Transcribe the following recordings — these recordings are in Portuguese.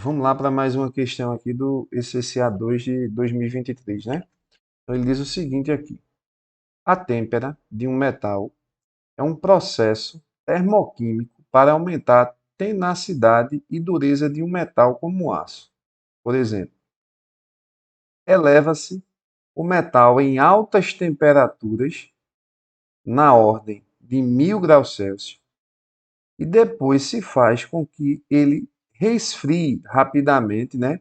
Vamos lá para mais uma questão aqui do ECCA2 de 2023, né? Então ele diz o seguinte aqui: a têmpera de um metal é um processo termoquímico para aumentar a tenacidade e dureza de um metal como o aço. Por exemplo, eleva-se o metal em altas temperaturas, na ordem de 1000 graus Celsius, e depois se faz com que ele resfrie rapidamente, né,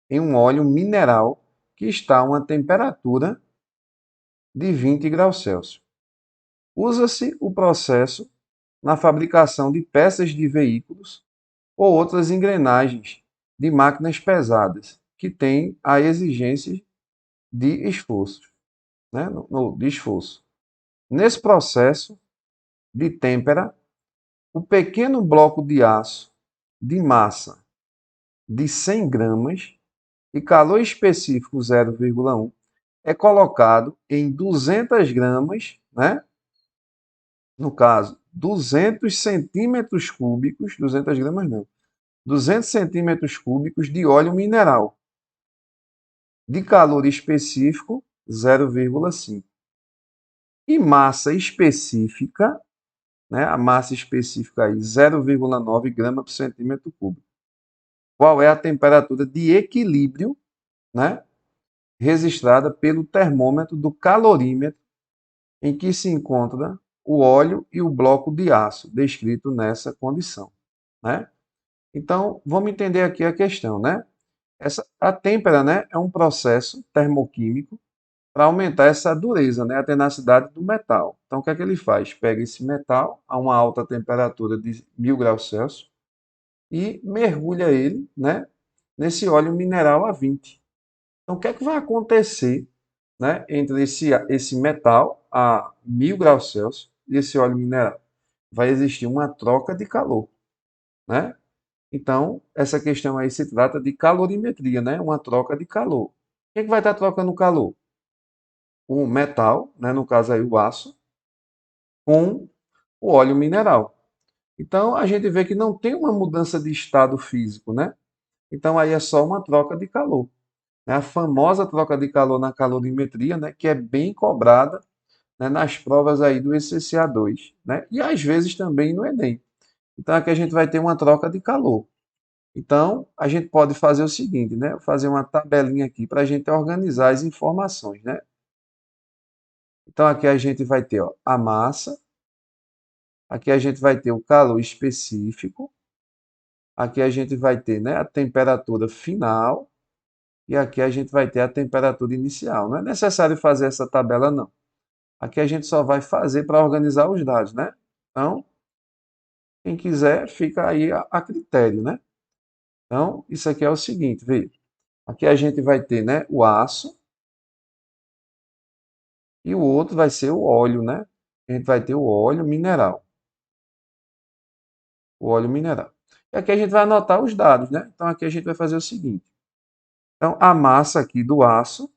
em um óleo mineral que está a uma temperatura de 20 graus Celsius. Usa-se o processo na fabricação de peças de veículos ou outras engrenagens de máquinas pesadas que têm a exigência de esforço, né? De esforço. Nesse processo de têmpera, o pequeno bloco de aço de massa de 100 gramas e calor específico 0,1 é colocado em 200 gramas, né? No caso, 200 centímetros cúbicos, 200 gramas não, 200 centímetros cúbicos de óleo mineral, de calor específico 0,5. E massa específica, né? A massa específica aí 0,9 gramas por centímetro cúbico. Qual é a temperatura de equilíbrio, né? Registrada pelo termômetro do calorímetro em que se encontra o óleo e o bloco de aço descrito nessa condição, né? Então, vamos entender aqui a questão, né? A têmpera, né, é um processo termoquímico para aumentar essa dureza, né, a tenacidade do metal. Então, o que é que ele faz? Pega esse metal a uma alta temperatura de 1000 graus Celsius e mergulha ele, né, nesse óleo mineral a 20. Então, o que é que vai acontecer, né, entre esse metal a 1000 graus Celsius e esse óleo mineral? Vai existir uma troca de calor, né? Então, essa questão aí se trata de calorimetria, né? Uma troca de calor. O que é que vai estar trocando calor? O metal, né? No caso aí o aço, com o óleo mineral. Então, a gente vê que não tem uma mudança de estado físico, né? Então, aí é só uma troca de calor, né? A famosa troca de calor na calorimetria, né? Que é bem cobrada, né? Nas provas aí do ECCA2, né? E às vezes também no Enem. Então, aqui a gente vai ter uma troca de calor. Então, a gente pode fazer o seguinte, né? Vou fazer uma tabelinha aqui para a gente organizar as informações, né? Então, aqui a gente vai ter, ó, a massa, aqui a gente vai ter o calor específico, aqui a gente vai ter, né, a temperatura final e aqui a gente vai ter a temperatura inicial. Não é necessário fazer essa tabela, não. Aqui a gente só vai fazer para organizar os dados, né? Então, quem quiser, fica aí a critério, né? Então, isso aqui é o seguinte, veja. Aqui a gente vai ter, né, o aço, e o outro vai ser o óleo, né? A gente vai ter o óleo mineral. O óleo mineral. E aqui a gente vai anotar os dados, né? Então aqui a gente vai fazer o seguinte. Então a massa aqui do aço,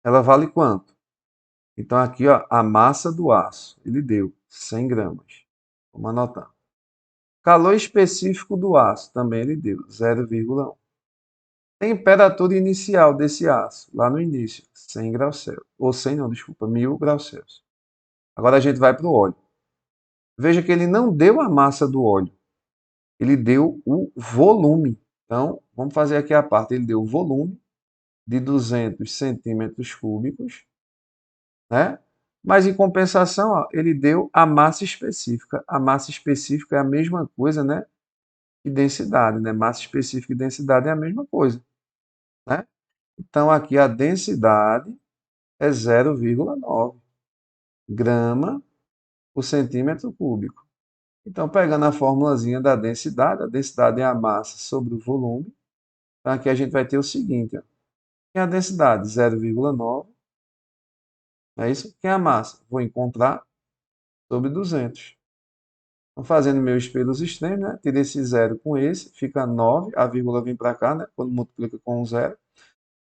ela vale quanto? Então aqui, ó, a massa do aço, ele deu 100 gramas. Vamos anotar. Calor específico do aço, também ele deu 0,1. Temperatura inicial desse aço, lá no início, 100 graus Celsius. Ou 100 não, desculpa, 1000 graus Celsius. Agora a gente vai para o óleo. Veja que ele não deu a massa do óleo, ele deu o volume. Então, vamos fazer aqui a parte. Ele deu o volume de 200 centímetros cúbicos, né? Mas, em compensação, ó, ele deu a massa específica. A massa específica é a mesma coisa, né, que densidade, né? Massa específica e densidade é a mesma coisa, né? Então, aqui a densidade é 0,9 grama por centímetro cúbico. Então, pegando a formulazinha da densidade, a densidade é a massa sobre o volume. Então, aqui a gente vai ter o seguinte, ó. Quem é a densidade? 0,9. É isso? Quem é a massa? Vou encontrar sobre 200. Então, fazendo meu espelhos extremos, né? Tirei esse zero com esse, fica 9. A vírgula vem para cá, né? Quando multiplica com o zero.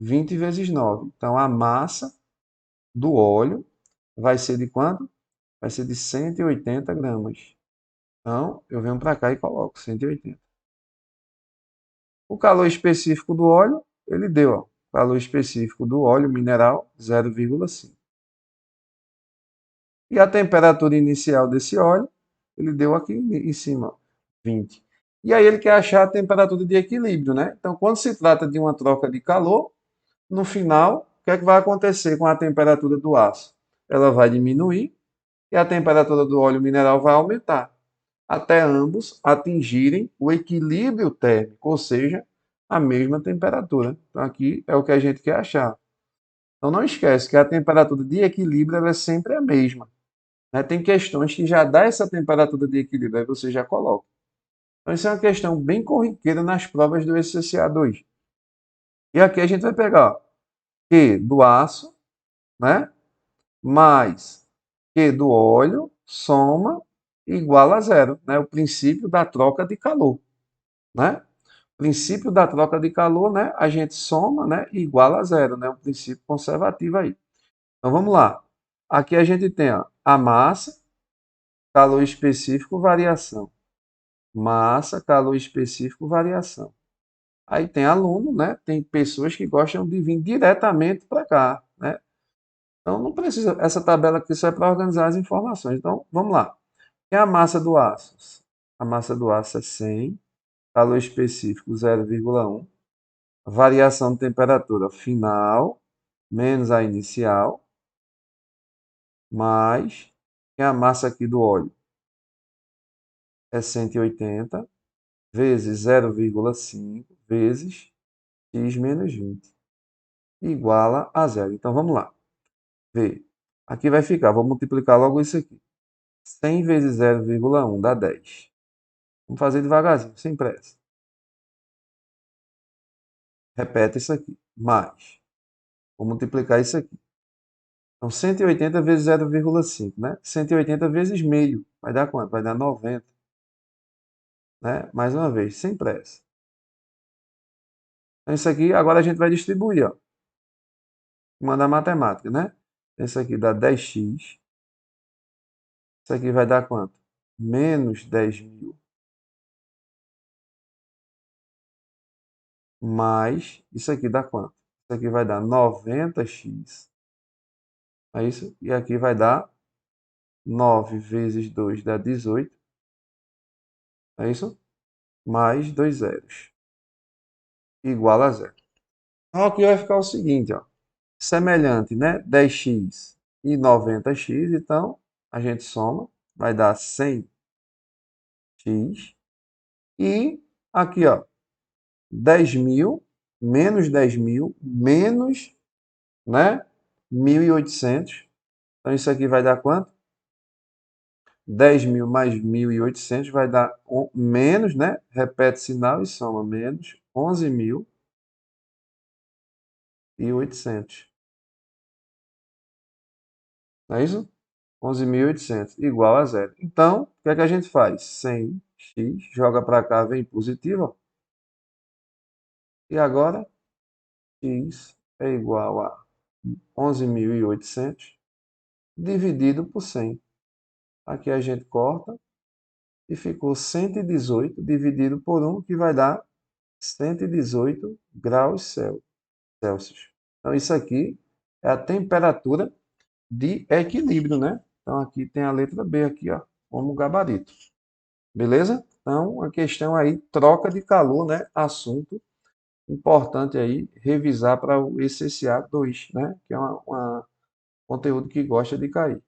20 vezes 9. Então, a massa do óleo vai ser de quanto? Vai ser de 180 gramas. Então, eu venho para cá e coloco 180. O calor específico do óleo, ele deu, ó, calor específico do óleo mineral, 0,5. E a temperatura inicial desse óleo, ele deu aqui em cima, ó, 20. E aí ele quer achar a temperatura de equilíbrio, né? Então, quando se trata de uma troca de calor, no final, o que é que vai acontecer com a temperatura do aço? Ela vai diminuir e a temperatura do óleo mineral vai aumentar, até ambos atingirem o equilíbrio térmico, ou seja, a mesma temperatura. Então, aqui é o que a gente quer achar. Então, não esquece que a temperatura de equilíbrio ela é sempre a mesma, né? Tem questões que já dá essa temperatura de equilíbrio, aí você já coloca. Então, isso é uma questão bem corriqueira nas provas do SCCA2. E aqui a gente vai pegar ó, Q do aço, né? Mais Q do óleo, soma, igual a zero, né? O princípio da troca de calor, né? O princípio da troca de calor, né? A gente soma, né? Igual a zero, né? Um princípio conservativo aí. Então vamos lá. Aqui a gente tem ó, a massa, calor específico, variação. Massa, calor específico, variação. Aí tem aluno, né? Tem pessoas que gostam de vir diretamente para cá, né? Então não precisa, essa tabela aqui só é para organizar as informações. Então vamos lá. E a massa do aço? A massa do aço é 100, calor específico 0,1, variação de temperatura final menos a inicial, mais e a massa aqui do óleo é 180 vezes 0,5 vezes x menos 20, iguala a zero. Então vamos lá. Vê. Aqui vai ficar, vou multiplicar logo isso aqui. 100 vezes 0,1 dá 10. Vamos fazer devagarzinho, sem pressa. Repete isso aqui. Mais. Vou multiplicar isso aqui. Então, 180 vezes 0,5, né? 180 vezes meio. Vai dar quanto? Vai dar 90. Né? Mais uma vez, sem pressa. Então, isso aqui, agora a gente vai distribuir, ó. Manda a matemática, né? Isso aqui dá 10x. Isso aqui vai dar quanto? Menos 10.000. Mais, isso aqui dá quanto? Isso aqui vai dar 90x. É isso? E aqui vai dar 9 vezes 2 dá 18. É isso? Mais 2 zeros. Igual a zero. Então aqui vai ficar o seguinte, ó. Semelhante, né? 10x e 90x. Então a gente soma. Vai dar 100x. E aqui, ó. 10.000 menos 10.000 menos, né? 1.800. Então isso aqui vai dar quanto? 10.000 mais 1.800 vai dar menos, né? Repete sinal e soma menos 11.800. Não é isso? 11.800 igual a zero. Então, o que é que a gente faz? 100x, joga para cá, vem positivo. E agora, x é igual a 11.800 dividido por 100. Aqui a gente corta e ficou 118 dividido por 1, que vai dar 118 graus Celsius. Então, isso aqui é a temperatura de equilíbrio, né? Então, aqui tem a letra B aqui, ó, como gabarito. Beleza? Então, a questão aí, troca de calor, né? Assunto importante aí, revisar para o ECCA 2, né? Que é um conteúdo que gosta de cair.